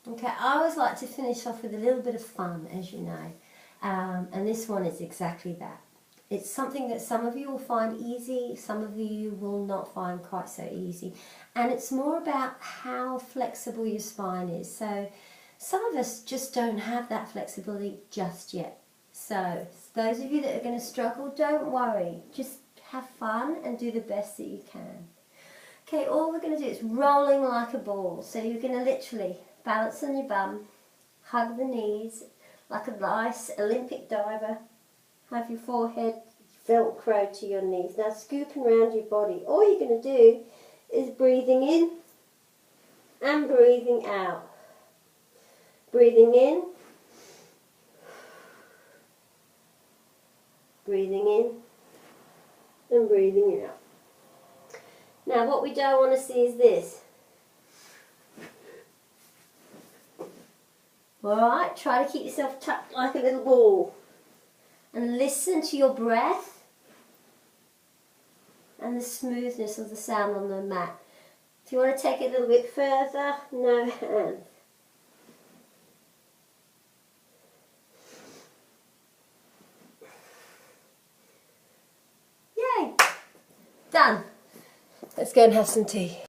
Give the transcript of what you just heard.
Okay, I always like to finish off with a little bit of fun, as you know, and this one is exactly that. It's something that some of you will find easy, some of you will not find quite so easy, and it's more about how flexible your spine is. So some of us just don't have that flexibility just yet. So those of you that are going to struggle, don't worry, just have fun and do the best that you can. Okay, all we're going to do is rolling like a ball. So you're going to literally balance on your bum, hug the knees like a nice Olympic diver, have your forehead velcro to your knees. Now scooping around your body. All you're going to do is breathing in and breathing out. Breathing in, breathing in and breathing out. Now what we don't want to see is this. Alright, try to keep yourself tucked like a little ball. And listen to your breath and the smoothness of the sound on the mat. If you want to take it a little bit further, no hands. Yay! Done. Let's go and have some tea.